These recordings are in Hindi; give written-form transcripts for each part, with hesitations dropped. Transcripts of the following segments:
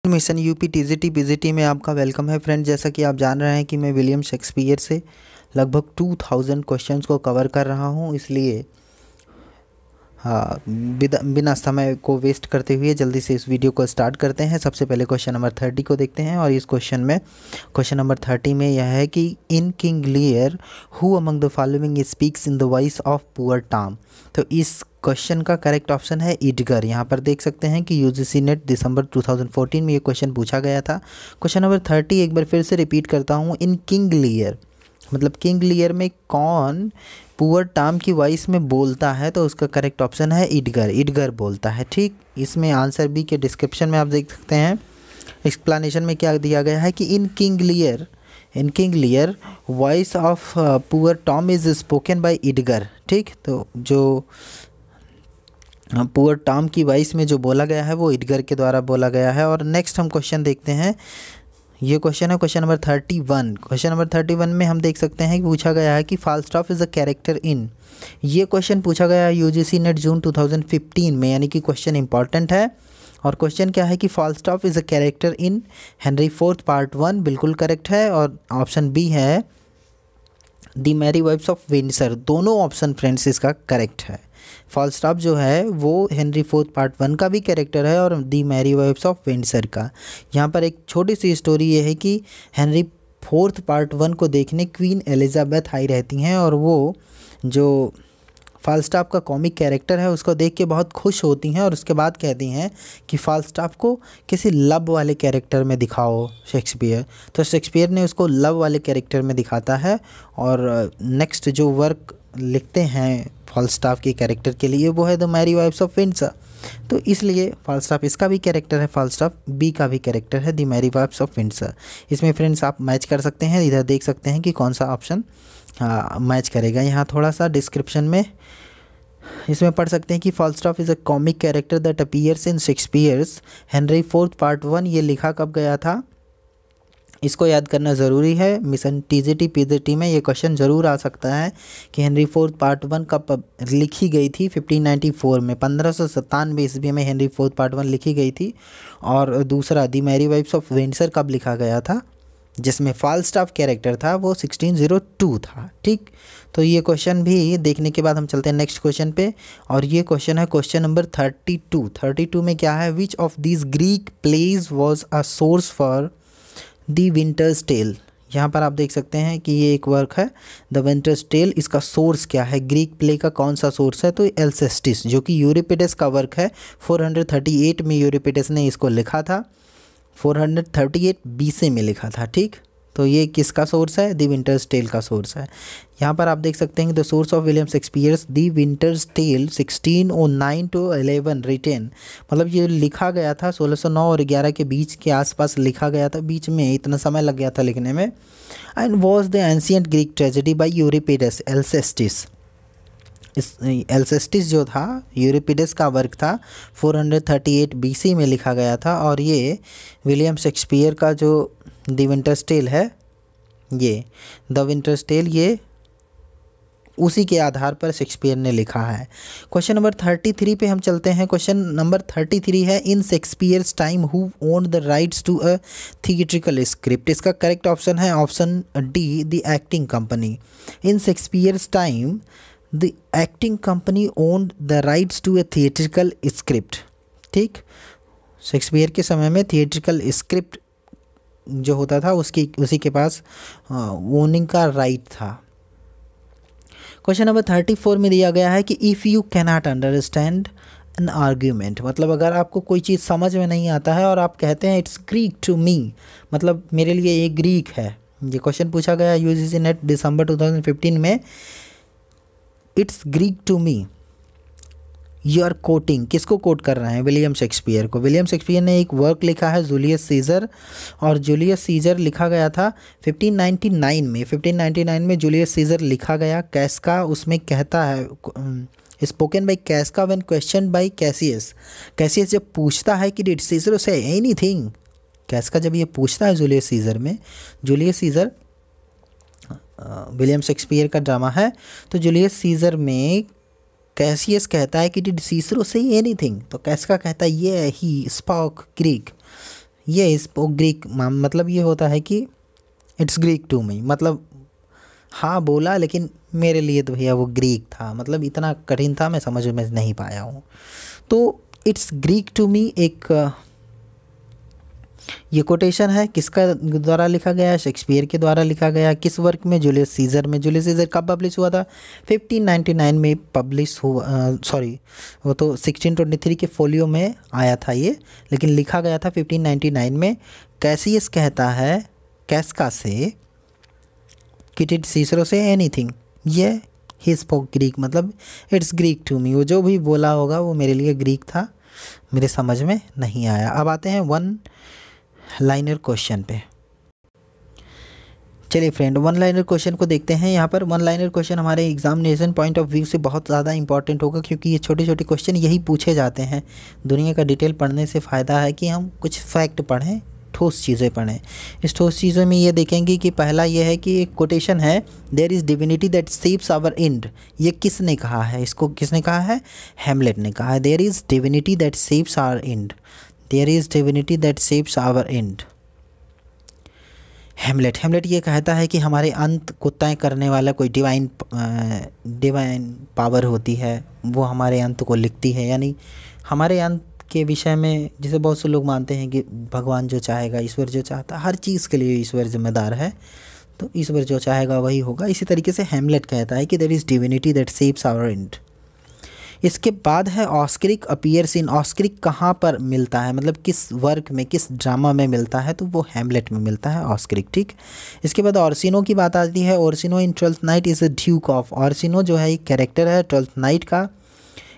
मिशन यूपी टीजीटी पीजीटी में आपका वेलकम है फ्रेंड। जैसा कि आप जान रहे हैं कि मैं विलियम शेक्सपियर से लगभग 2000 क्वेश्चंस को कवर कर रहा हूं, इसलिए बिना समय को वेस्ट करते हुए जल्दी से इस वीडियो को स्टार्ट करते हैं। सबसे पहले क्वेश्चन नंबर 30 को देखते हैं और इस क्वेश्चन नंबर 30 में यह है कि in King Lear who among the following speaks in the voice of Poor Tom. तो इस क्वेश्चन का करेक्ट ऑप्शन है एडगर। यहाँ पर देख सकते हैं कि यूजीसी नेट दिसंबर 2014 में ये क्वेश्चन पूछा गया था। क्वेश्चन नंबर 30 एक बार फिर से रिपीट करता हूँ। इन किंग लियर मतलब किंग लियर में कौन पुअर टॉम की वॉइस में बोलता है, तो उसका करेक्ट ऑप्शन है एडगर। एडगर बोलता है। ठीक, इसमें आंसर बी के डिस्क्रिप्शन में आप देख सकते हैं। एक्सप्लेनेशन में क्या दिया गया है कि in King Lear voice of Poor Tom is spoken by Edgar. ठीक, तो जो पुअर टॉम की वॉइस में जो बोला गया है वो एडगर के द्वारा बोला गया है। और नेक्स्ट हम क्वेश्चन देखते हैं। ये क्वेश्चन है क्वेश्चन नंबर 31। क्वेश्चन नंबर 31 में हम देख सकते हैं कि पूछा गया है कि फाल्स्टाफ इज़ अ कैरेक्टर इन। ये क्वेश्चन पूछा गया है यूजीसी नेट जून 2015 में, यानी कि क्वेश्चन इंपॉर्टेंट है। और क्वेश्चन क्या है कि Falstaff is a character in Henry fourth part 1, बिल्कुल करेक्ट है। और ऑप्शन बी है the Mary wives of Windsor. दोनों ऑप्शन फ्रेंड्स इसका करेक्ट है। फाल्स्टाफ जो है वो हेनरी फोर्थ पार्ट 1 का भी कैरेक्टर है और दी मैरी वाइफ्स ऑफ विंडसर का। यहाँ पर एक छोटी सी स्टोरी ये है कि हेनरी फोर्थ पार्ट 1 को देखने क्वीन एलिजाबेथ आई रहती हैं और वो जो फाल्स्टाफ का कॉमिक कैरेक्टर है उसको देख के बहुत खुश होती हैं और उसके बाद कहती हैं कि फाल्स्टाफ को किसी लव वाले कैरेक्टर में दिखाओ शेक्सपियर। तो शेक्सपियर ने उसको लव वाले कैरेक्टर में दिखाता है और नेक्स्ट जो वर्क लिखते हैं फाल्स्टाफ के कैरेक्टर के लिए वो है the Mary wives of Windsor. तो इसलिए फाल्स्टाफ इसका भी कैरेक्टर है, फाल्स्टाफ बी का भी कैरेक्टर है the Mary wives of Windsor. इसमें फ्रेंड्स आप मैच कर सकते हैं, इधर देख सकते हैं कि कौन सा ऑप्शन मैच करेगा। यहाँ थोड़ा सा डिस्क्रिप्शन में इसमें पढ़ सकते हैं कि Falstaff is a comic character that appears in Shakespeare's Henry fourth part 1। ये लिखा कब गया था, इसको याद करना ज़रूरी है। मिशन टीजीटी पीजीटी में ये क्वेश्चन ज़रूर आ सकता है कि हेनरी फोर्थ पार्ट 1 कब लिखी गई थी। 1594 में 1597 ईस्वी में हेनरी फोर्थ पार्ट 1 लिखी गई थी। और दूसरा दी मैरी वाइफ्स ऑफ विंडसर कब लिखा गया था, जिसमें फाल्स्टाफ कैरेक्टर था, वो 1602 था। ठीक, तो ये क्वेश्चन भी देखने के बाद हम चलते हैं नेक्स्ट क्वेश्चन पे। और ये क्वेश्चन है क्वेश्चन नंबर 32 में क्या है, which of these Greek plays was a source for the winter's tale. यहाँ पर आप देख सकते हैं कि ये एक वर्क है द विंटर्स टेल। इसका सोर्स क्या है, ग्रीक प्ले का कौन सा सोर्स है, तो एल्सेस्टिस जो कि यूरिपिडेस का वर्क है। 438 में यूरिपिडेस ने इसको लिखा था, 438 BC में लिखा था। ठीक, तो ये किसका सोर्स है, दी विंटर्स टेल का सोर्स है। यहाँ पर आप देख सकते हैं कि the source of William Shakespeare's the winter's tale 1609 to 11 written. मतलब ये लिखा गया था 1609 और 11 के बीच के आसपास लिखा गया था, बीच में इतना समय लग गया था लिखने में। And was the ancient Greek tragedy by Euripides Alcestis. इस एल्सेस्टिस जो था यूरिपिडेस का वर्क था, 438 BC में लिखा गया था। और ये विलियम शेक्सपियर का जो द विंटर्स टेल है, ये द विंटर्स टेल ये उसी के आधार पर शेक्सपियर ने लिखा है। क्वेश्चन नंबर 33 पे हम चलते हैं। क्वेश्चन नंबर 33 है in Shakespeare's time who owned the rights to a theatrical script. इसका करेक्ट ऑप्शन है option D the acting company. In Shakespeare's time the acting company owned the rights to a theatrical script. ठीक, शेक्सपियर के समय में थिएट्रिकल स्क्रिप्ट जो होता था उसी के पास ओनिंग का राइट था। क्वेश्चन नंबर 34 में दिया गया है कि if you cannot understand an argument. मतलब अगर आपको कोई चीज़ समझ में नहीं आता है और आप कहते हैं इट्स ग्रीक टू मी, मतलब मेरे लिए ये ग्रीक है। ये क्वेश्चन पूछा गया यूजीसी नेट दिसंबर 2015 में। It's Greek to me, you are quoting, किसको कोट कर रहे हैं, विलियम शेक्सपियर को। विलियम शेक्सपियर ने एक वर्क लिखा है जूलियस सीजर, और जूलियस सीजर लिखा गया था 1599 में। 1599 में जूलियस सीजर लिखा गया। कैस्का उसमें कहता है, spoken by Casca when question by Cassius. Cassius जब पूछता है कि did Caesar say anything, Casca जब ये पूछता है जूलियस सीजर में, जूलियस सीजर विलियम शेक्सपियर का ड्रामा है, तो जूलियस सीजर में कैसियस कहता है कि डिड सीसरो से एनीथिंग, तो कैस्का कहता है ये ही स्पोक ग्रीक, ये इस ग्रीक मतलब ये होता है कि इट्स ग्रीक टू मी, मतलब हाँ बोला लेकिन मेरे लिए तो भैया वो ग्रीक था, मतलब इतना कठिन था मैं समझ में नहीं पाया हूँ। तो इट्स ग्रीक टू मी एक ये कोटेशन है, किसका द्वारा लिखा गया है? शेक्सपियर के द्वारा लिखा गया। किस वर्क में? जूलियस सीजर में। जूलियस सीजर कब पब्लिश हुआ था? 1599 में पब्लिश हुआ, सॉरी वो तो 1623 के फोलियो में आया था ये, लेकिन लिखा गया था 1599 में। कैसियस कहता है कैस्का से कि डिड सीसरो से एनीथिंग, ये ही स्पोक ग्रीक, मतलब इट्स ग्रीक टू मी, वो जो भी बोला होगा वो मेरे लिए ग्रीक था, मेरे समझ में नहीं आया। अब आते हैं वन लाइनर क्वेश्चन पे। चलिए फ्रेंड, वन लाइनर क्वेश्चन को देखते हैं। यहाँ पर वन लाइनर क्वेश्चन हमारे एग्जामिनेशन पॉइंट ऑफ व्यू से बहुत ज़्यादा इंपॉर्टेंट होगा, क्योंकि ये छोटे छोटे क्वेश्चन यही पूछे जाते हैं। दुनिया का डिटेल पढ़ने से फ़ायदा है कि हम कुछ फैक्ट पढ़ें, ठोस चीज़ें पढ़ें। इस ठोस चीज़ों में ये देखेंगे कि पहला ये है कि एक कोटेशन है, there is divinity that shapes our end. ये किसने कहा है? इसको किसने कहा है? हैमलेट ने कहा है। There is divinity that shapes our end, there is divinity that shapes our end. Hamlet ये कहता है कि हमारे अंत को तय करने वाला कोई डिवाइन पावर होती है, वो हमारे अंत को लिखती है। यानी हमारे अंत के विषय में, जैसे बहुत से लोग मानते हैं कि भगवान जो चाहेगा, ईश्वर जो चाहता, हर चीज़ के लिए ईश्वर जिम्मेदार है, तो ईश्वर जो चाहेगा वही होगा। इसी तरीके से हैमलेट कहता है कि there is divinity that shapes our end. इसके बाद है ऑस्क्रिक अपीयर्स इन। ऑस्क्रिक कहाँ पर मिलता है, मतलब किस वर्क में, किस ड्रामा में मिलता है? तो वो हैमलेट में मिलता है ऑस्क्रिक, ठीक। इसके बाद ऑर्सिनो की बात आती है। Orsino in twelfth night is a Duke of. Orsino जो है एक कैरेक्टर है, ट्वेल्थ नाइट का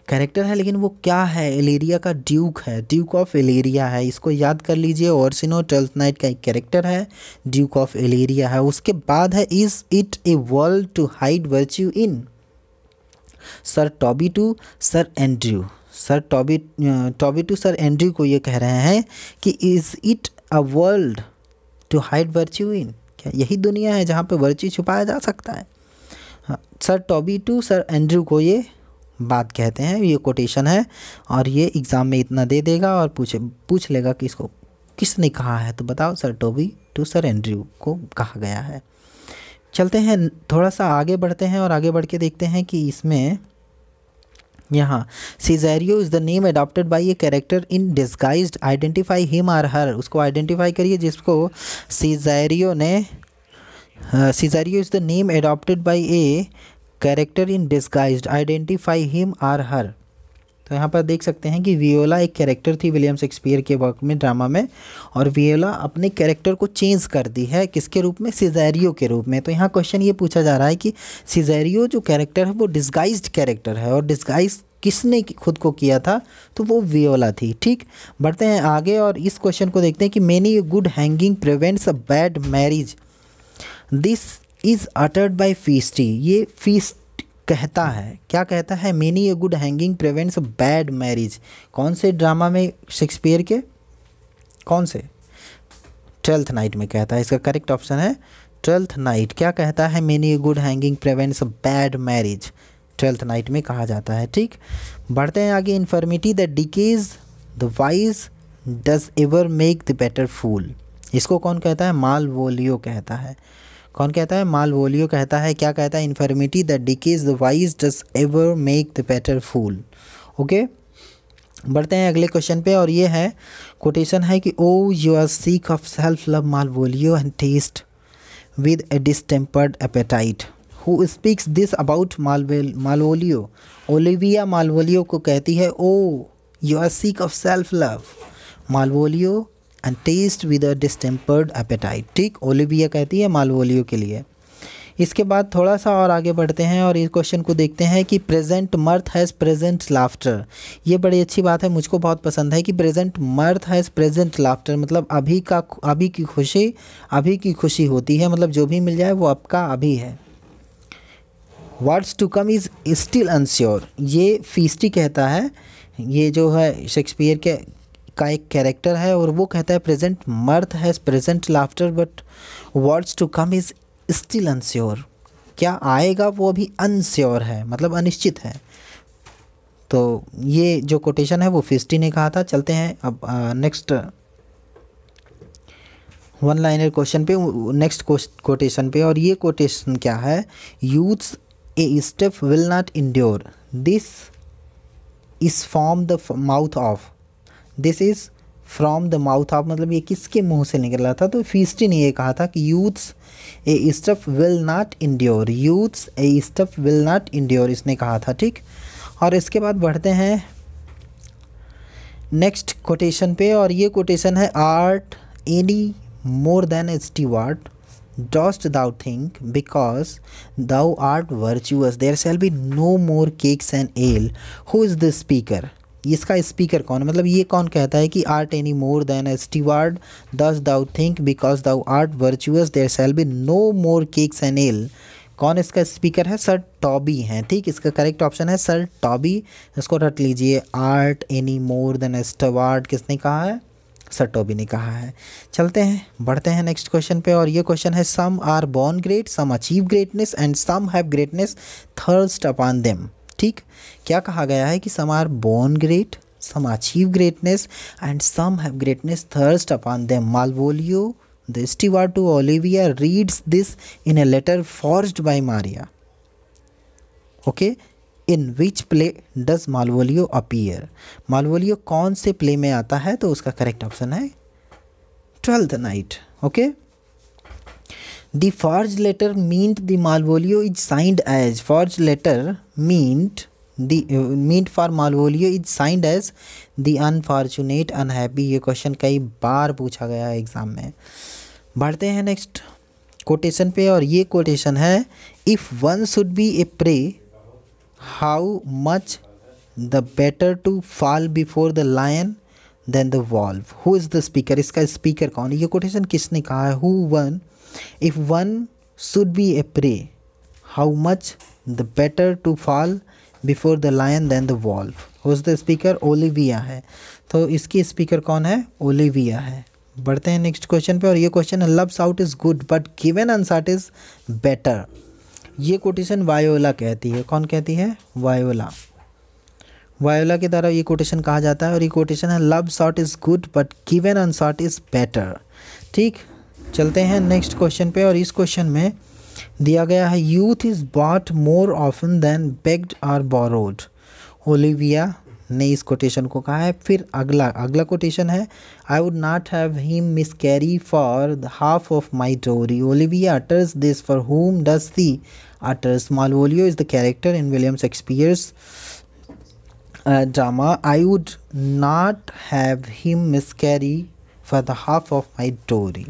कैरेक्टर है, लेकिन वो क्या है? एलेरिया का ड्यूक है, ड्यूक ऑफ एलेरिया है। इसको याद कर लीजिए, ऑर्सिनो ट्वेल्थ नाइट का एक कैरेक्टर है, ड्यूक ऑफ एलेरिया है। उसके बाद है is it a world to hide virtue in. Sir Toby to sir Andrew, Sir Toby to sir Andrew को ये कह रहे हैं कि is it a world to hide virtue in, क्या यही दुनिया है जहाँ पे वर्च्यू छुपाया जा सकता है? हाँ, sir Toby to sir Andrew को ये बात कहते हैं। ये कोटेशन है और ये एग्ज़ाम में इतना दे देगा और पूछ लेगा कि इसको किसने कहा है, तो बताओ। Sir Toby to sir Andrew को कहा गया है। चलते हैं थोड़ा सा आगे बढ़ते हैं और आगे बढ़ के देखते हैं कि इसमें यहाँ Cesario is the name adopted by a character in disguised, identify him or her. उसको आइडेंटिफाई करिए जिसको Cesario is the name adopted by a character in disguised, identify him or her. तो यहाँ पर देख सकते हैं कि वियोला एक कैरेक्टर थी विलियम शेक्सपियर के वर्क में, ड्रामा में, और वियोला अपने कैरेक्टर को चेंज कर दी है, किसके रूप में? सीज़ेरियो के रूप में। तो यहाँ क्वेश्चन ये पूछा जा रहा है कि सीज़ेरियो जो कैरेक्टर है वो डिस्गाइज्ड कैरेक्टर है, और डिस्गाइज किसने खुद को किया था? तो वो वियोला थी, ठीक। बढ़ते हैं आगे और इस क्वेश्चन को देखते हैं कि many good hanging prevents a bad marriage, this is uttered by Feste. ये फीस्ट कहता है, क्या कहता है? Many a good hanging prevents bad marriage. कौन से ड्रामा में? शेक्सपियर के कौन से? ट्वेल्थ नाइट में कहता है। इसका करेक्ट ऑप्शन है ट्वेल्थ नाइट। क्या कहता है? Many a good hanging prevents bad marriage, Twelfth Night में कहा जाता है, ठीक। बढ़ते हैं आगे। Infirmity that decays the wise does ever make the better fool. इसको कौन कहता है? मालवोलियो कहता है। कौन कहता है? मालवोलियो कहता है। क्या कहता है? Infirmity that decays the wise does ever make the better fool. Okay, बढ़ते हैं अगले क्वेश्चन पे और ये है कोटेशन है कि O you are sick of self love Malvolio and taste with a distempered appetite. Who speaks this about Malvolio? Olivia Malvolio को कहती है O you are sick of self love Malvolio and taste with a distempered appetite, ठीक। ओलिविया कहती है मालवोलियो के लिए। इसके बाद थोड़ा सा और आगे बढ़ते हैं और इस क्वेश्चन को देखते हैं कि present mirth has present laughter. ये बड़ी अच्छी बात है, मुझको बहुत पसंद है कि present mirth has present laughter, मतलब अभी की खुशी होती है, मतलब जो भी मिल जाए वो आपका अभी है। What's to come is still unsure, ये फीस्टी कहता है। ये जो है शेक्सपियर का एक कैरेक्टर है और वो कहता है present mirth has present laughter but what's to come is still unsure. क्या आएगा वो अभी अनश्योर है, मतलब अनिश्चित है। तो ये जो कोटेशन है वो फीस्टी ने कहा था। चलते हैं अब नेक्स्ट वन लाइनर क्वेश्चन पे नेक्स्ट कोटेशन पे, और ये कोटेशन क्या है, youths a step will not endure this is from the mouth of, this is from the mouth of, मतलब ये किसके मुंह से निकला था, तो फीस्टी ने ये कहा था कि youths a step will not endure, youths a step will not endure इसने कहा था, ठीक। और इसके बाद बढ़ते हैं नेक्स्ट कोटेशन पे, और ये कोटेशन है, art any more than A steward dost thou think because thou art virtuous there shall be no more cakes and ale, who is the speaker, इसका स्पीकर कौन है, मतलब ये कौन कहता है कि art any more than A steward dost thou think because thou art virtuous there shall be no more cakes and ale, कौन इसका स्पीकर है, सर टॉबी हैं, ठीक। इसका करेक्ट ऑप्शन है सर टॉबी, इसको रट लीजिए, आर्ट एनी मोर देन ए स्टीवार्ड किसने कहा है, सर टॉबी ने कहा है। चलते हैं बढ़ते हैं नेक्स्ट क्वेश्चन पे, और ये क्वेश्चन है, some are born great some achieve greatness and some have greatness thrust upon them, ठीक। क्या कहा गया है कि some are born great some achieve greatness and some have greatness thrust upon them, Malvolio the steward to Olivia reads this in a letter forged by Maria, okay. In which play does Malvolio appear, Malvolio कौन से प्ले में आता है, तो उसका करेक्ट ऑप्शन है Twelfth Night, okay. The forge letter meant the Malvolio is signed as, forge letter meant for Malvolio is signed as the unfortunate unhappy, ये क्वेश्चन कई बार पूछा गया है एग्जाम में। बढ़ते हैं नेक्स्ट कोटेशन पे, और ये कोटेशन है, if one should be a prey how much the better to fall before the lion than the wolf, who is the speaker, इसका स्पीकर कौन है, ये कोटेशन किसने कहा है, who one if one should be a prey how much the better to fall before the lion than the wolf, who is the speaker, Olivia है, तो इसकी स्पीकर कौन है, ओलिविया है। बढ़ते हैं नेक्स्ट क्वेश्चन पे, और ये क्वेश्चन है, love sought is good but given unsought is better, ये कोटेशन वायोला कहती है, कौन कहती है, वायोला, वायोला के द्वारा ये कोटेशन कहा जाता है, और ये कोटेशन है, love shot is good but given unshot is better, ठीक। चलते हैं नेक्स्ट क्वेश्चन पे, और इस क्वेश्चन में दिया गया है, youth is bought more often than begged और बोरोड, ओलिविया ने इस कोटेशन को कहा है। फिर अगला कोटेशन है, I would not have him miscarry for the half of my dowry, Olivia utters this for whom does the utters, Malvolio is the character in William Shakespeare's drama, I would not have him miscarry for the half of my dowry.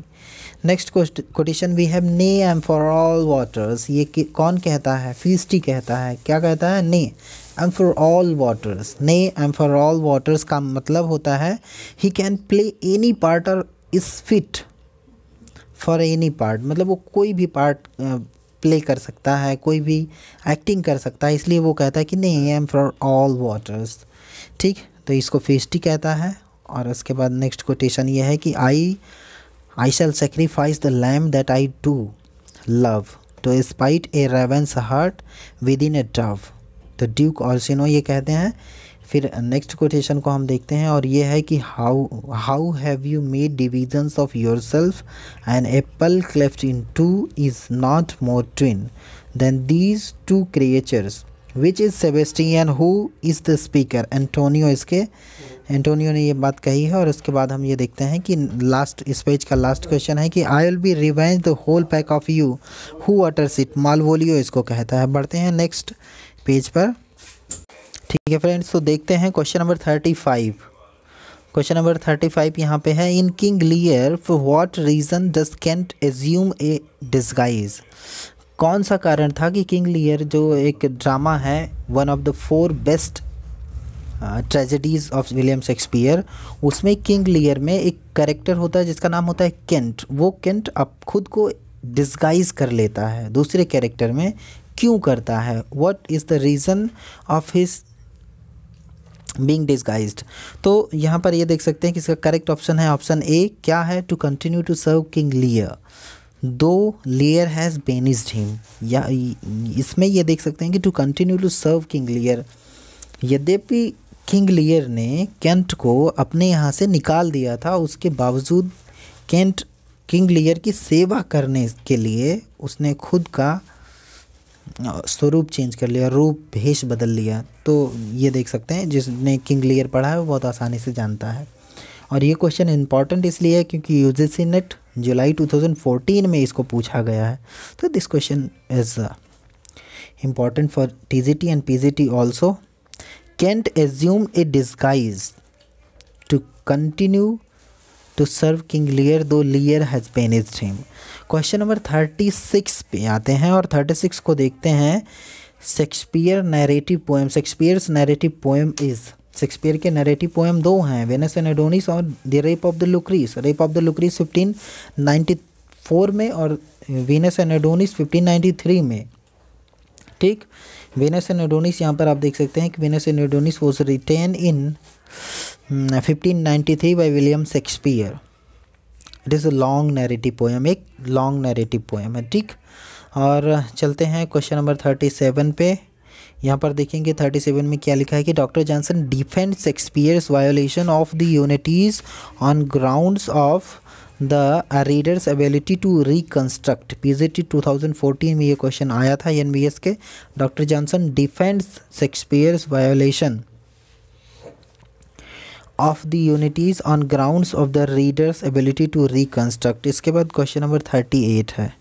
Next quotation we have, nay am for all waters, ये कौन कहता है, फीस्टी कहता है, क्या कहता है, nay am for all waters, nay am for all waters का मतलब होता है he can play any part और is fit for any part, मतलब वो कोई भी पार्ट प्ले कर सकता है, कोई भी एक्टिंग कर सकता है, इसलिए वो कहता है कि नहीं एम फॉर ऑल वाटर्स, ठीक। तो इसको फीस्टी कहता है। और उसके बाद नेक्स्ट कोटेशन ये है कि I shall sacrifice the lamb that I do love to spite a raven's heart within a dove, तो ड्यूक ऑर्सिनो ये कहते हैं। फिर नेक्स्ट कोटेशन को हम देखते हैं, और ये है कि how have you made divisions of yourself an apple cleft in two is not more twin than these two creatures which is Sebastian, who is the speaker, Antonio, इसके एंटोनियो ने ये बात कही है। और उसके बाद हम ये देखते हैं कि लास्ट इस पेज का लास्ट क्वेश्चन है कि I will be revenge the whole pack of you, who utters it, Malvolio इसको कहता है। बढ़ते हैं नेक्स्ट पेज पर, ठीक है फ्रेंड्स। तो देखते हैं क्वेश्चन नंबर 35। क्वेश्चन नंबर 35 यहाँ पे है, in King Lear for what reason does Kent assume a disguise, कौन सा कारण था कि किंग लियर जो एक ड्रामा है, one of the 4 best tragedies of William Shakespeare, उसमें किंग लियर में एक कैरेक्टर होता है जिसका नाम होता है केंट। वो केंट अब खुद को डिस्गाइज कर लेता है दूसरे कैरेक्टर में, क्यों करता है, what is the reason of his being disguised. तो यहाँ पर ये देख सकते हैं कि इसका करेक्ट ऑप्शन है ऑप्शन ए, क्या है, to continue to serve King Lear though Lear has बेनिस्ड him, या इसमें ये देख सकते हैं कि to continue to serve King Lear, यद्यपि किंग लियर ने केंट को अपने यहाँ से निकाल दिया था, उसके बावजूद केंट किंग लियर की सेवा करने के लिए उसने खुद का स्वरूप चेंज कर लिया, रूप भेष बदल लिया। तो ये देख सकते हैं, जिसने किंग लियर पढ़ा है वो बहुत आसानी से जानता है। और ये क्वेश्चन इंपॉर्टेंट इसलिए है क्योंकि यूजीसी नेट जुलाई 2014 में इसको पूछा गया है। तो this question is important for TGT and PGT also. Kent assumed a disguise to continue to serve King Lear though Lear has banished him. Question number 36 पे आते हैं और 36 को देखते हैं। Shakespeare narrative poem, Shakespeare's narrative poem is, Shakespeare के नैरेटिव पोएम दो हैं, वेनस एंड एडोनिस और the rape of the Lucrece. Rape of the Lucrece 1594 में और वीनस एंड एडोनिस 1593 में। ठीक, वेनस एंड एडोनिस यहाँ पर आप देख सकते हैं कि Venus and Adonis was written in 1593 by William Shakespeare. It is a long narrative poem, एक लॉन्ग नैरेटिव पोएम है। ठीक, और चलते हैं क्वेश्चन नंबर 37 पे। यहाँ पर देखेंगे 37 में क्या लिखा है कि doctor Johnson defend Shakespeare's violation of the unities on grounds of the reader's ability to reconstruct. PGT 2014 में ये क्वेश्चन आया था एनवीएस के। Doctor Johnson defends Shakespeare's violation of the unities on grounds of the reader's ability to reconstruct. इसके बाद क्वेश्चन नंबर 38 है।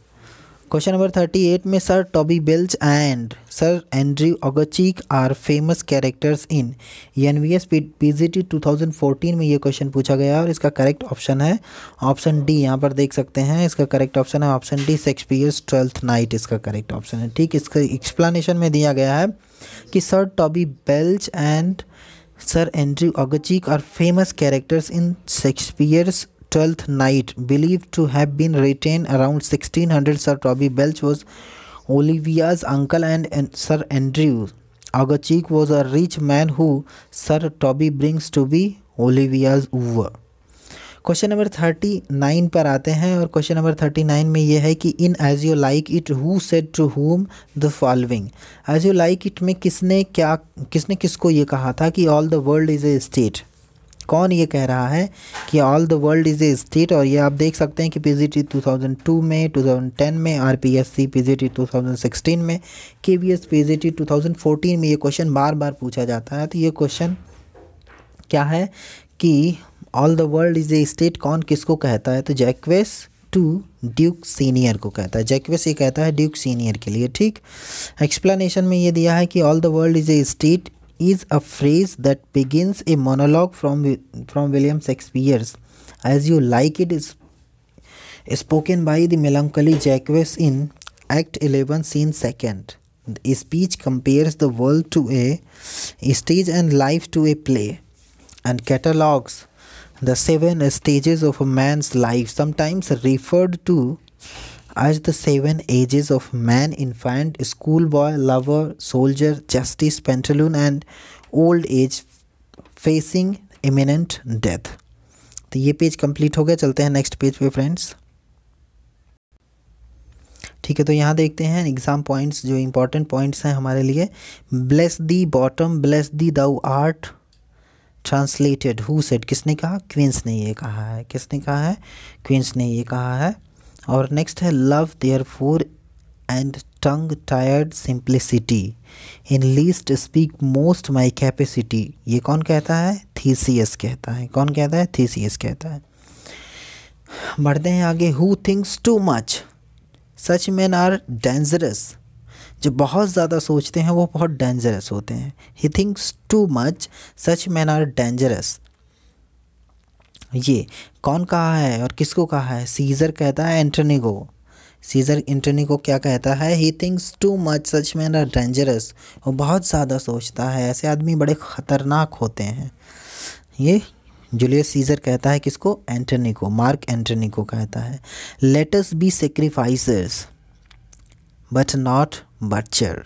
क्वेश्चन नंबर 38 में Sir Toby Belch and Sir Andrew Aguecheek are famous characters in NVS PGT 2014 में ये क्वेश्चन पूछा गया और इसका करेक्ट ऑप्शन है ऑप्शन डी। यहाँ पर देख सकते हैं इसका करेक्ट ऑप्शन है option D, Shakespeare's Twelfth Night इसका करेक्ट ऑप्शन है। ठीक, इसका एक्सप्लेनेशन में दिया गया है कि Sir Toby Belch and Sir Andrew Aguecheek are famous characters in Shakespeare's Twelfth Night, believed to have been written around 1600. Sir Toby Belch was Olivia's uncle and Sir Andrew Aguecheek was a rich man who Sir Toby brings to be Olivia's wooer. Question number 39 पर आते हैं और क्वेश्चन नंबर 39 में ये है कि in As you like It who said to whom the following. As you like it में किसने किसको ये कहा था कि all the world is a state. कौन ये कह रहा है कि all the world is a state. और ये आप देख सकते हैं कि पीजीटी 2002 में, 2010 में, आरपीएससी पीजीटी 2016 में, केवीएस पीजीटी 2014 में ये क्वेश्चन बार बार पूछा जाता है। तो ये क्वेश्चन क्या है कि all the world is a state कौन किसको कहता है, तो जैक्वेस टू ड्यूक सीनियर को कहता है। जैक्वेस ये कहता है ड्यूक सीनियर के लिए। ठीक, एक्सप्लेनेशन में ये दिया है कि all the world is a state is a phrase that begins a monologue from William Shakespeare's As You Like It is spoken by the melancholy Jacques in Act 11 Scene 2nd. The speech compares the world to a stage and life to a play and catalogues the 7 stages of a man's life, sometimes referred to as the 7 ages of man, infant, schoolboy, lover, soldier, justice, pantaloon and old age facing imminent death. तो ये पेज कंप्लीट हो गया। चलते हैं नेक्स्ट पेज पे फ्रेंड्स। ठीक है, तो यहाँ देखते हैं एग्जाम पॉइंट्स जो इंपॉर्टेंट पॉइंट्स हैं हमारे लिए। Bless thee Bottom bless thee thou art translated who said, किसने कहा, क्वींस ने ये कहा है। किसने कहा है, क्वींस ने ये कहा है। और नेक्स्ट है love therefore and tongue tired simplicity in least speak most my capacity, ये कौन कहता है, थीसियस कहता है। कौन कहता है, थीसियस कहता है। बढ़ते हैं आगे। Who thinks too much such men are dangerous, जो बहुत ज़्यादा सोचते हैं वो बहुत डेंजरस होते हैं। He thinks too much such men are dangerous, ये कौन कहा है और किसको कहा है, सीजर कहता है एंटोनी को। सीजर एंटोनी को क्या कहता है, he thinks too much such men are dangerous, वो बहुत ज़्यादा सोचता है, ऐसे आदमी बड़े ख़तरनाक होते हैं। ये जूलियस सीजर कहता है किसको, एंटोनी को, मार्क एंटोनी को कहता है। Let us be sacrificers but not butcher.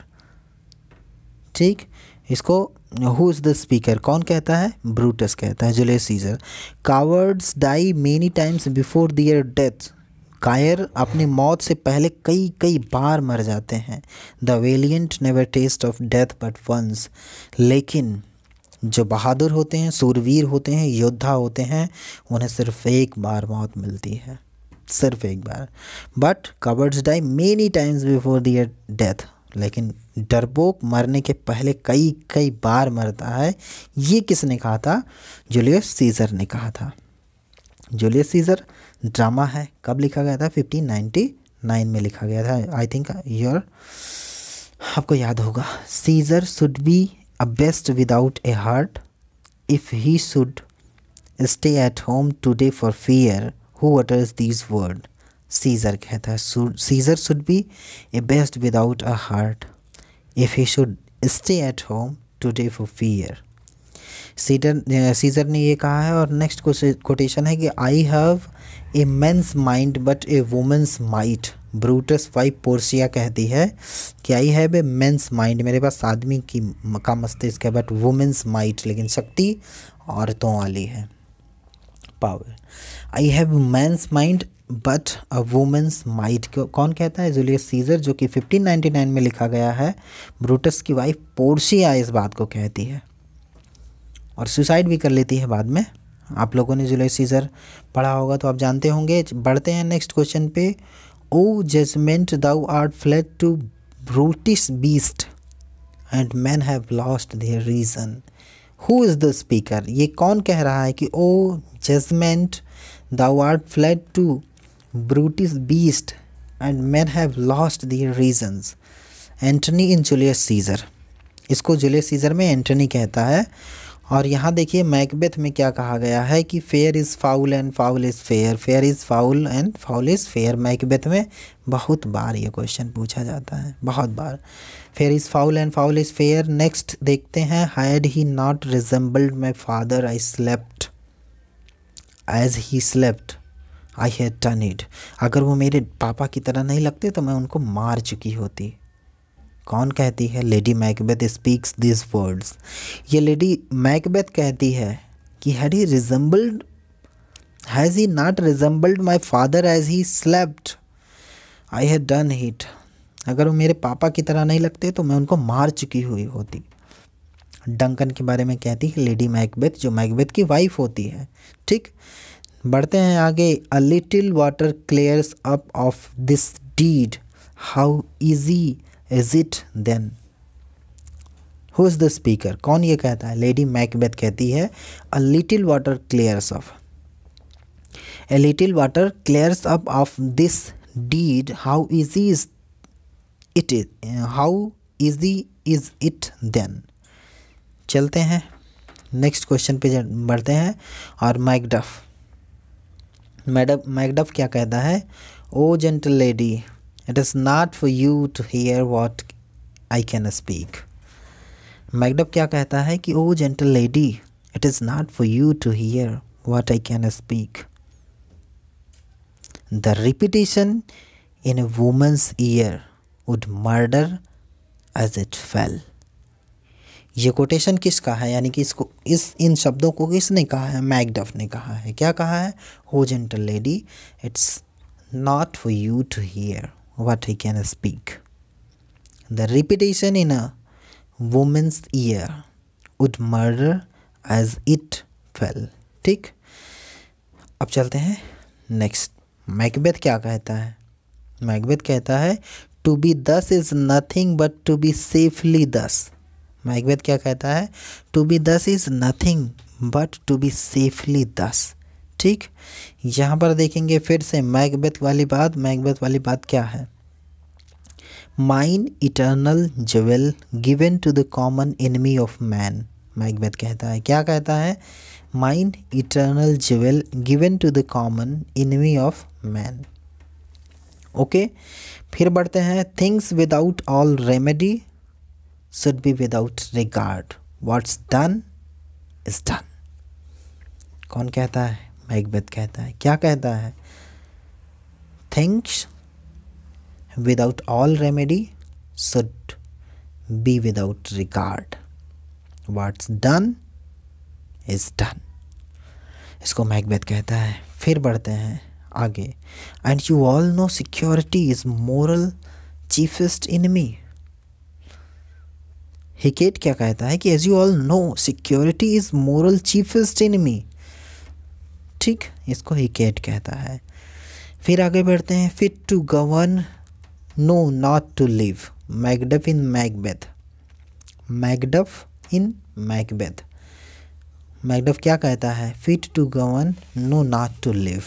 ठीक, इसको हु इज़ द स्पीकर कौन कहता है, ब्रूटस कहता है, Julius Caesar. Cowards die many times before their death, कायर अपनी मौत से पहले कई कई बार मर जाते हैं। The valiant never taste of death but once, लेकिन जो बहादुर होते हैं, सूरवीर होते हैं, योद्धा होते हैं, उन्हें सिर्फ एक बार मौत मिलती है। सिर्फ एक बार। But cowards die many times before their death, लेकिन डरपोक मरने के पहले कई कई बार मरता है। ये किसने कहा था? जूलियस सीजर ने कहा था। जूलियस सीजर ड्रामा है, कब लिखा गया था? 1599 में लिखा गया था। आई थिंक ईयर आपको याद होगा। Caesar should be a beast without a heart if he should stay at home today for fear who utters these word. Caesar कहता है Caesar should be a beast without a heart if he should stay at home today for fear. Caesar ने ये कहा है। और नेक्स्ट कोटेशन है कि I have a man's mind but a woman's might. Brutus wife Portia कहती है कि I have a man's mind, मेरे पास आदमी का मस्तिष्क है, बट वुमेंस माइट, लेकिन शक्ति औरतों वाली है, power. I have man's mind but a woman's might कौन कहता है? जूलियस सीजर, जो कि 1599 में लिखा गया है। ब्रूटस की वाइफ पोर्शिया इस बात को कहती है और सुसाइड भी कर लेती है बाद में। आप लोगों ने जूलियस सीजर पढ़ा होगा तो आप जानते होंगे। बढ़ते हैं नेक्स्ट क्वेश्चन पे। O judgment thou art fled to brutish beast and men have lost their reason. Who is the speaker? ये कौन कह रहा है कि O judgment thou art fled to brutish beast and men have lost their reasons? Antony in Julius Caesar. इसको जूलियस सीजर में एंटनी कहता है। और यहाँ देखिए मैकबेथ में क्या कहा गया है कि fair is foul and foul is fair, fair is foul and foul is fair. Macbeth में बहुत बार ये क्वेश्चन पूछा जाता है, बहुत बार। Fair is foul and foul is fair. Next देखते हैं। Had he not resembled my father I slept as he slept I had done it. अगर वो मेरे पापा की तरह नहीं लगते तो मैं उनको मार चुकी होती। कौन कहती है? Lady Macbeth speaks this words. ये लेडी मैकबेथ कहती है कि had he resembled, has he not resembled my father as he slept I had done it. अगर वो मेरे पापा की तरह नहीं लगते तो मैं उनको मार चुकी हुई होती। डंकन के बारे में कहती है लेडी मैकबेथ, जो मैकबेथ की वाइफ होती है। ठीक, बढ़ते हैं आगे। A little water clears up of this deed how easy is it then. Who is the speaker? कौन ये कहता है? लेडी मैकबेथ कहती है a little water clears up, a little water clears up of this deed how easy is it is, how easy is it then. चलते हैं नेक्स्ट क्वेश्चन पे बढ़ते हैं। और मैकडफ क्या कहता है? O gentle lady it is not for you to hear what I can speak. Macduff क्या कहता है कि O gentle lady it is not for you to hear what I can speak. The repetition in a women's ear would murder as it fell. ये कोटेशन किसका है? यानी कि इसको इन शब्दों को किसने कहा है? मैकडफ ने कहा है। क्या कहा है? O gentle lady it's not for you to hear what I can speak. The repetition in a woman's ear would murder as it fell. ठीक, अब चलते हैं नेक्स्ट। मैकबेथ क्या कहता है? मैकबेथ कहता है to be thus is nothing but to be safely thus. Macbeth क्या कहता है? To be thus is nothing but to be safely thus. ठीक, यहाँ पर देखेंगे फिर से मैकबेथ वाली बात। मैकबेथ वाली बात क्या है? Mine eternal jewel given to the common enemy of man. Macbeth कहता है, क्या कहता है? Mine eternal jewel given to the common enemy of मैन। ओके, फिर बढ़ते हैं। Things without all remedy should be without regard, what's done is done. कौन कहता है? मैकबेथ कहता है। क्या कहता है? Things without all remedy should be without regard, what's done is done. इसको मैकबेथ कहता है। फिर बढ़ते हैं आगे। And you all know security is मोरल चीफेस्ट एनिमी। हिकेट क्या कहता है कि as you all know security is मोरल चीफेस्ट एनिमी। ठीक, इसको हिकेट कहता है। फिर आगे बढ़ते हैं, fit to govern, no not to live, Macduff in Macbeth. Macduff in Macbeth, Macduff क्या कहता है? Fit to govern, no not to live.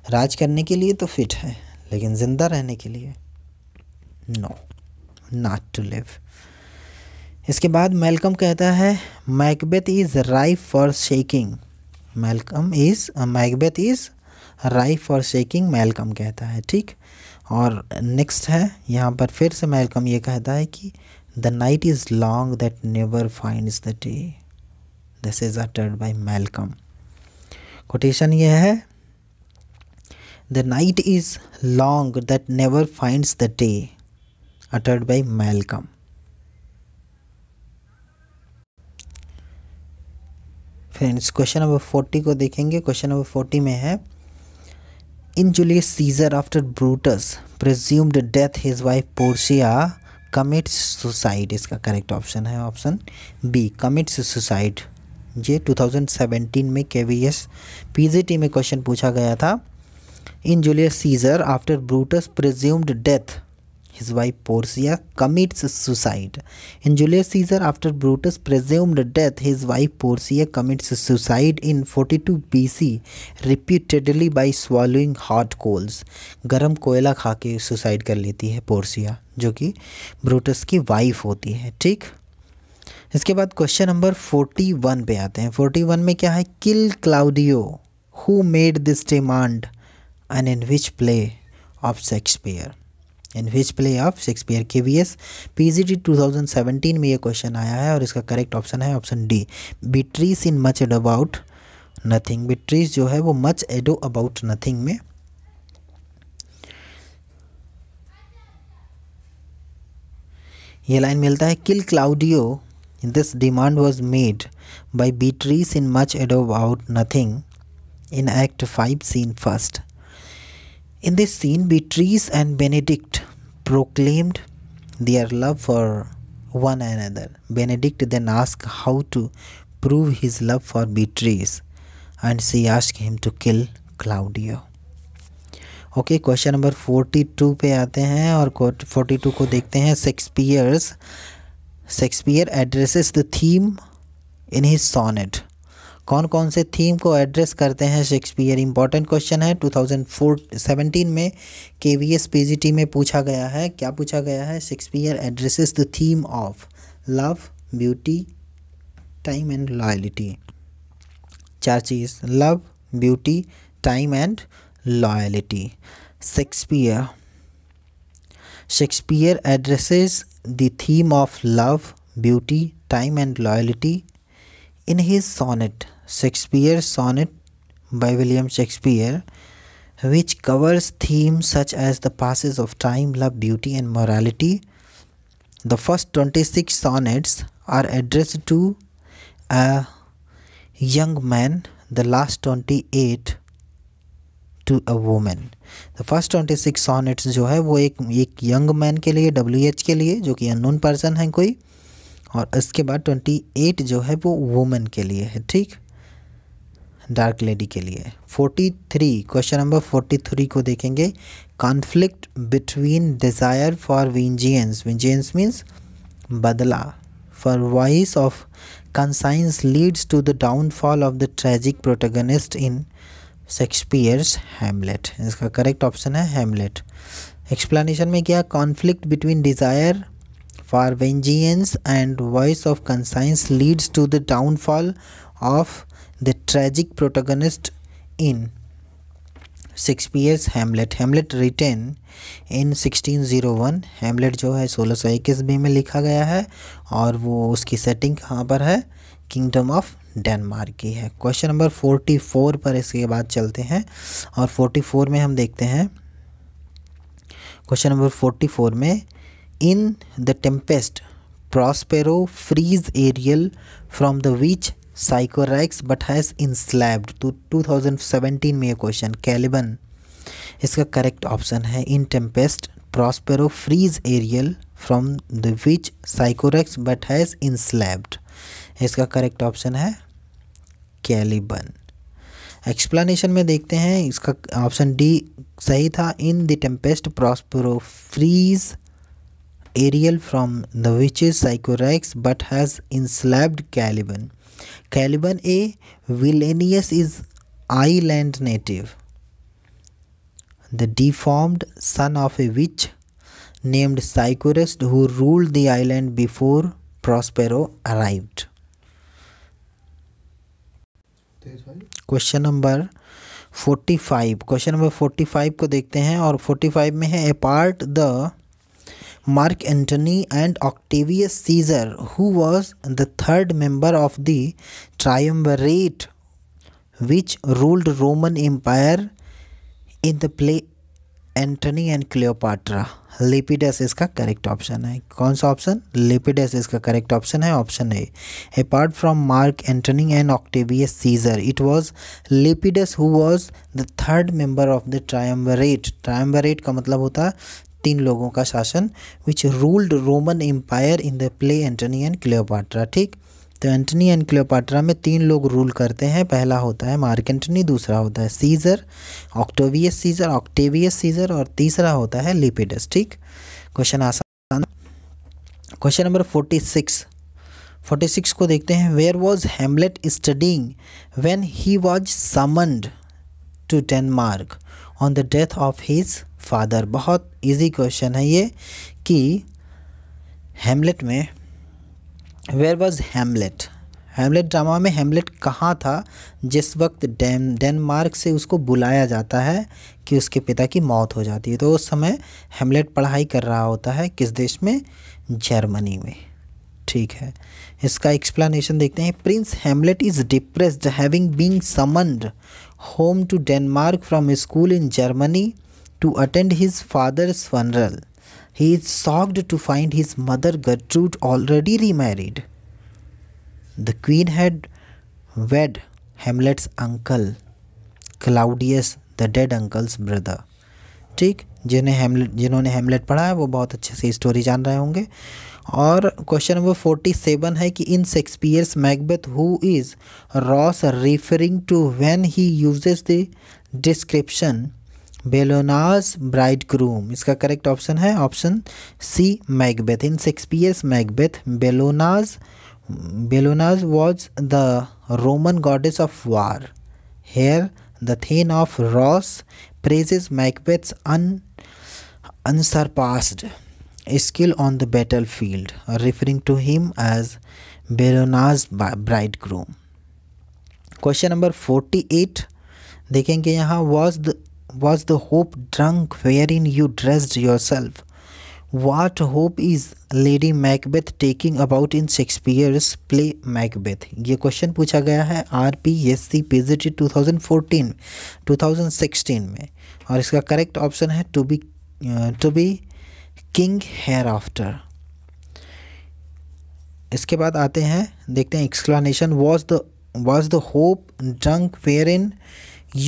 राज करने के लिए तो फिट है, लेकिन जिंदा रहने के लिए नो, नॉट टू लिव। इसके बाद मैल्कम कहता है Macbeth is rife for shaking, Macbeth is rife for shaking, Malcolm कहता है, ठीक। और नेक्स्ट है यहाँ पर फिर से मैल्कम ये कहता है कि the night is long that never finds the day, this is uttered by Malcolm. Quotation ये है, the night is long that never finds the day, uttered by Malcolm. Friends question number 40 को देखेंगे। क्वेश्चन नंबर 40 में है, in Julius Caesar after Brutus presumed death his wife Portia commits suicide. इसका करेक्ट ऑप्शन है ऑप्शन बी, कमिट्स सुसाइड। ये 2017 में KVS PGT में क्वेश्चन पूछा गया था। In Julius Caesar after Brutus presumed death his wife Porcia commits suicide. In Julius Caesar, after Brutus presumed death, his wife Porcia commits suicide in 42 BC, repeatedly by swallowing hot coals. गरम कोयला खा के सुसाइड कर लेती है पोर्सिया, जो कि ब्रूटस की वाइफ होती है, ठीक। इसके बाद क्वेश्चन नंबर 41 पे आते हैं। 41 में क्या है, kill Claudio who made this demand and in which play of Shakespeare, in which play of Shakespeare. KVS PGT 2017 में ये क्वेश्चन आया है और इसका करेक्ट ऑप्शन है option D, Beatrice in Much Ado About Nothing. Beatrice जो है वो मच एडो अबाउट नथिंग में ये लाइन मिलता है, kill Claudio this demand was made by Beatrice in Much Ado About Nothing in Act 5 Scene 1. In this scene, Beatrice and Benedict proclaimed their love for one another. Benedict then asked how to prove his love for Beatrice, and she asked him to kill Claudio. ओके, क्वेश्चन नंबर 42 पे आते हैं और 42 को देखते हैं। Shakespeare addresses the theme in his sonnet. कौन कौन से थीम को एड्रेस करते हैं शेक्सपियर? इंपॉर्टेंट क्वेश्चन है, 2017 में KVS PGT में पूछा गया है। क्या पूछा गया है? Shakespeare addresses the theme of love, beauty, time and loyalty. चार चीज़, love, beauty, time and loyalty. Shakespeare addresses the theme of love, beauty, time and loyalty in his sonnet, Shakespeare's sonnet by William Shakespeare, which covers themes such as the passage of time, love, beauty and morality. The first 26 sonnets are addressed to a young man, the last 28 to a woman. The first 26 sonnets जो है वो एक यंग मैन के लिए, WH के लिए, जो कि अननोन पर्सन है कोई, और इसके बाद 28 जो है वो वुमेन के लिए है, ठीक, डार्क लेडी के लिए। 43, क्वेश्चन नंबर 43 को देखेंगे। Conflict between desire for vengeance, vengeance means बदला, for voice of conscience leads to the downfall of the tragic protagonist in Shakespeare's Hamlet. इसका करेक्ट ऑप्शन है हैमलेट। एक्सप्लेनेशन में क्या, conflict between desire for vengeance and voice of conscience leads to the downfall of the tragic protagonist in Shakespeare's Hamlet. Hamlet written in 1601. Hamlet जो है 1621 में लिखा गया है और वो उसकी सेटिंग कहाँ पर है? किंगडम ऑफ डेनमार्क की है। क्वेश्चन नंबर 44 पर इसके बाद चलते हैं और 44 में हम देखते हैं। क्वेश्चन नंबर 44 में, In the tempest, Prospero frees Ariel from the witch Sycorax but has enslaved. तो 2017 में ये क्वेश्चन, कैलिबन इसका करेक्ट ऑप्शन है। In tempest, Prospero frees Ariel from the witch Sycorax but has enslaved. इसका करेक्ट ऑप्शन है कैलिबन। एक्सप्लेनेशन में देखते हैं, इसका ऑप्शन डी सही था। In the Tempest Prospero frees Ariel from the witches Sycorax but has enslaved Caliban. Caliban a villainous is island native, the deformed son of a witch named Sycorax who ruled the island before Prospero arrived. Question number 45, question number 45 को देखते हैं और 45 में है apart the Mark Antony and Octavius Caesar who was the third member of the triumvirate which ruled Roman Empire in the play Antony and Cleopatra. Lepidus इसका करेक्ट ऑप्शन है। कौन सा ऑप्शन? लेपिडस इसका करेक्ट ऑप्शन है, option A. Apart from Mark Antony and Octavius Caesar it was Lepidus who was the third member of the triumvirate. Triumvirate का मतलब होता है 3 लोगों का शासन, which ruled Roman Empire in the play Antony and Cleopatra. ठीक, तो एंटनी एंड क्लियोपाट्रा में 3 लोग रूल करते हैं। पहला होता है मार्क एंटनी, दूसरा होता है सीजर, ऑक्टेवियस सीजर और तीसरा होता है लेपिडस। ठीक, क्वेश्चन आसान। क्वेश्चन नंबर 46 को देखते हैं। Where was Hamlet studying when he was summoned to Denmark on the death of his father. बहुत इजी क्वेश्चन है ये कि हेमलेट में where was Hamlet, Hamlet drama में हेमलेट कहाँ था जिस वक्त डेनमार्क से उसको बुलाया जाता है कि उसके पिता की मौत हो जाती है। तो उस समय हेमलेट पढ़ाई कर रहा होता है किस देश में? जर्मनी में। ठीक है, इसका एक्सप्लेनेशन देखते हैं। Prince Hamlet is depressed having been summoned home to Denmark from school in Germany to attend his father's funeral. He is shocked to find his mother Gertrude already remarried. The queen had wed Hamlet's uncle Claudius, the dead uncle's brother. ठीक, जिन्होंने हेमलेट पढ़ा है वो बहुत अच्छे से स्टोरी जान रहे होंगे। और क्वेश्चन नंबर 47 है कि in Shakespeare's Macbeth who is Ross referring to when he uses the description Bellona's bridegroom. इसका करेक्ट ऑप्शन है option C Macbeth. In Shakespeare's Macbeth Bellona's was the Roman goddess of war. Here the theme of Ross praises Macbeth's unsurpassed skill on the battlefield, referring to him as Belona's bridegroom. Question number 48 देखेंगे यहाँ। was the hope drunk wherein you dressed yourself? What hope is Lady Macbeth taking about in Shakespeare's play Macbeth? ये क्वेश्चन पूछा गया है RPSC PGT 2016 में और इसका करेक्ट ऑप्शन है to be king hereafter. इसके बाद आते हैं, देखते हैं explanation. was the hope drunk wherein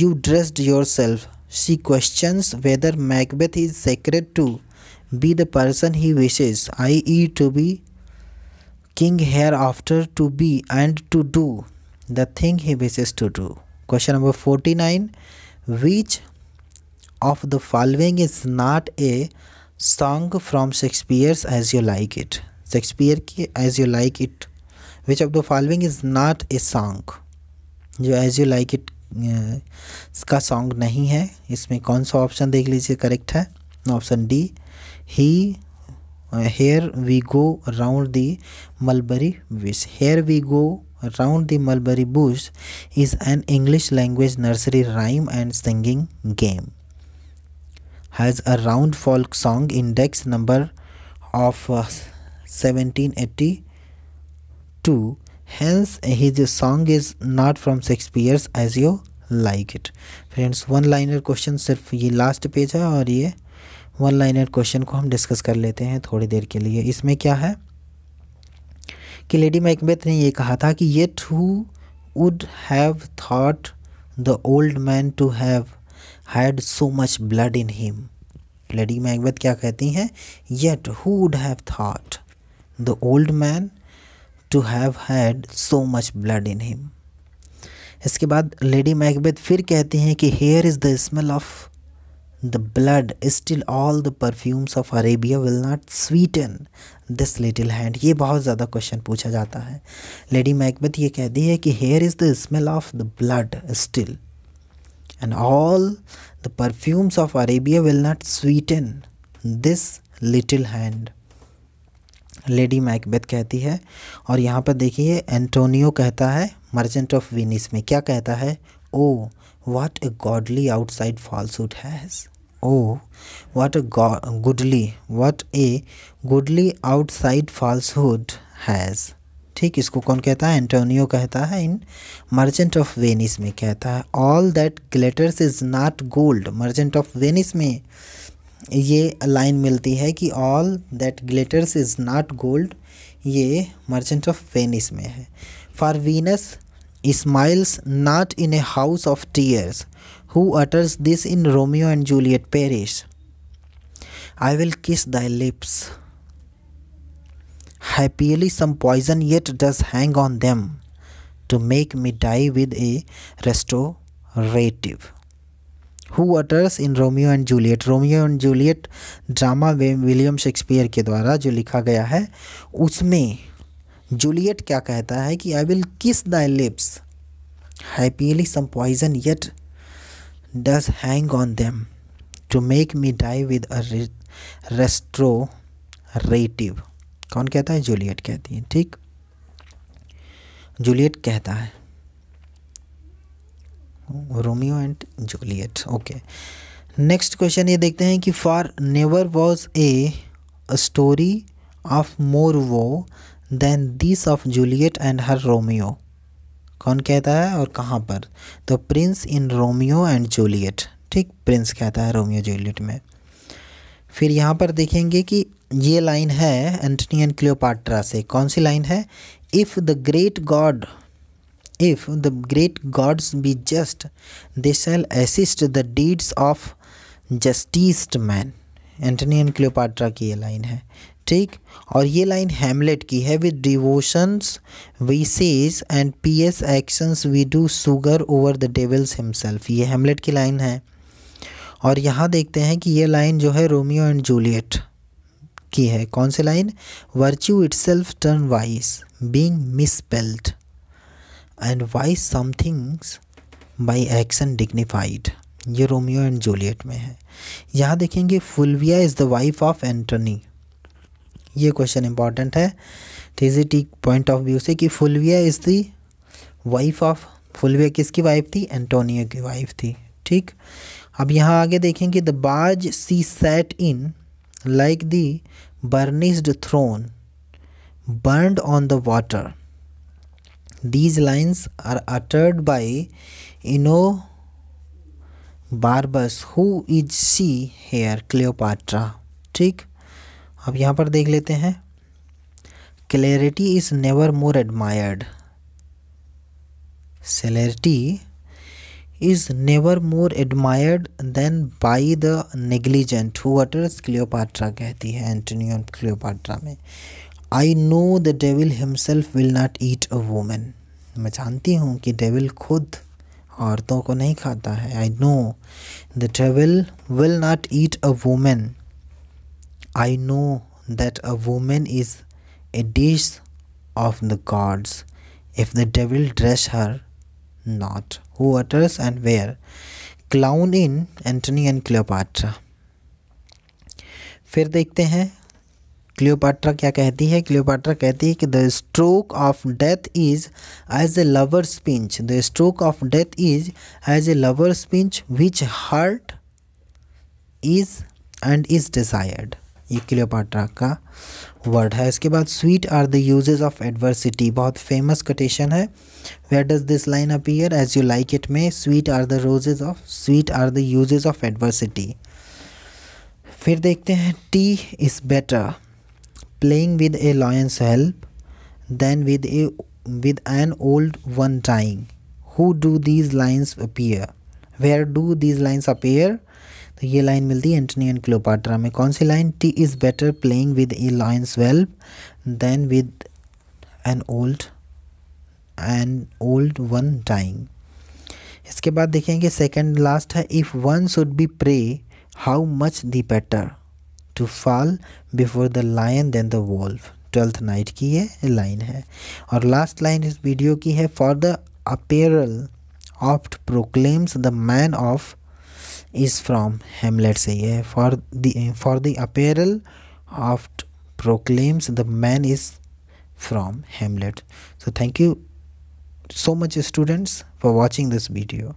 you dressed yourself? She questions whether Macbeth is sacred to be the person he wishes, i.e. to be king hereafter, to be and to do the thing he wishes to do. Question number 49. Which of the following is not a song from Shakespeare's As You Like It? Shakespeare की As You Like It. Which of the following is not a song? जो As You Like It इसका सॉन्ग नहीं है। इसमें कौन सा ऑप्शन देख लीजिए करेक्ट है? ऑप्शन डी, ही here we go round the mulberry bush. Here we go round the mulberry bush is an English language nursery rhyme and singing game, has a Roud folk song index number of 1782, hence his song is not from Shakespeare's As You Like It. Friends, one liner question सिर्फ ये लास्ट पेज है और ये वन लाइनर क्वेश्चन को हम डिस्कस कर लेते हैं थोड़ी देर के लिए। इसमें क्या है कि लेडी मैकबेथ ने ये कहा था कि yet who would have thought the old man to have had so much blood in him. Lady Macbeth क्या कहती हैं? Yet who would have thought the old man to have had so much blood in him. इसके बाद लेडी मैकबेथ फिर कहती हैं कि here is the smell of the blood still all the perfumes of Arabia will not Sutton this little hand. ये बहुत ज़्यादा क्वेश्चन पूछा जाता है। लेडी मैकबेथ ये कहती है कि here is the smell of the blood still and all the perfumes of Arabia will not Sutton this little hand. Lady Macbeth कहती है। और यहाँ पर देखिए एंटोनियो कहता है मर्चेंट ऑफ वेनिस में, क्या कहता है? Oh what A godly outside falsehood has, oh what A goodly outside falsehood has. ठीक, इसको कौन कहता है? एंटोनियो कहता है इन मर्चेंट ऑफ वेनिस में, कहता है all that glitters is not gold. Merchant of Venice में ये लाइन मिलती है कि all that glitters is not gold, ये मर्चेंट ऑफ वेनिस में है। For Venus smiles not in a house of tears, who utters this in Romeo and Juliet Paris. I will kiss thy lips, happily some poison yet does hang on them to make me die with a restorative. Who utters in Romeo and Juliet? Romeo and Juliet drama William Shakespeare के द्वारा जो लिखा गया है, उसमें जूलियट क्या कहता है कि I will kiss thy lips, happily some poison yet does hang on them to make me die with a restorative. कौन कहता है? जूलियट कहती है। ठीक, जूलियट कहता है, Romeo and Juliet. Okay, next question ये देखते हैं कि for never was a story of more woe than this of Juliet and her Romeo. कौन कहता है और कहाँ पर? तो prince in Romeo and Juliet. ठीक, प्रिंस कहता है रोमियो जूलियट में। फिर यहाँ पर देखेंगे कि ये लाइन है एंटनी एंड क्लियोपाट्रा से। कौन सी लाइन है? If the great gods be just they shall assist the deeds of justest men. Antony and Cleopatra की ये लाइन है। ठीक, और ये लाइन हैमलेट की है। With devotion's visage and pious actions we do sugar over the devil's himself. ये हैमलेट की लाइन है। और यहाँ देखते हैं कि ये लाइन जो है रोमियो एंड जूलियट की है। कौन सी line? Virtue itself turns vice being misspelled and vice somethings by action dignified. ये रोमियो एंड जूलियट में है। यहाँ देखेंगे Fulvia is the wife of Antony. ये क्वेश्चन इंपॉर्टेंट है टीजीटी पॉइंट ऑफ व्यू से कि Fulvia is the wife of, Fulvia किसकी वाइफ थी? एंटोनियो की वाइफ थी। ठीक, अब यहाँ आगे देखेंगे the barge she sat in like the burnished throne burned on the water. These lines are uttered by Enobarbus. Who is she here? Cleopatra. ठीक, अब यहाँ पर देख लेते हैं Clarity is never more admired. Celerity is never more admired than by the negligent. Who utters? Cleopatra कहती है एंटोनी और क्लियोपाट्रा में। I know the devil himself will not eat a woman. मैं जानती हूँ कि डेविल खुद औरतों को नहीं खाता है। I know the devil will not eat a woman. I know that a woman is a dish of the gods. If the devil dress her not. Who utters and where? Clown in Antony and Cleopatra. फिर देखते हैं क्लियोपाट्रा क्या कहती है। क्लियोपाट्रा कहती है कि the stroke of death is as a lover's pinch. The stroke of death is as a lover's pinch which hurt is and is desired. ये क्लियोपाट्रा का वर्ड है। इसके बाद sweet are the uses of adversity, बहुत फेमस कोटेशन है। Where does this line appear? As you like it में sweet are the uses of adversity. फिर देखते हैं T is better playing with a lion's help than with an old one dying. Who do these lines appear? Where do these lines appear? तो ये लाइन मिलती है एंटनी एंड क्लियोपाट्रा में। कौन सी line? T is better playing with a lion's whelp than with an old one dying. इसके बाद देखेंगे सेकंड लास्ट है if one should be prey how much the better to fall before the lion than the wolf. Twelfth night की ये लाइन है। और लास्ट लाइन इस वीडियो की है, for the apparel oft proclaims the man of is from Hamlet से ये है, for the apparel oft proclaims the man is from Hamlet. So thank you so much students for watching this video.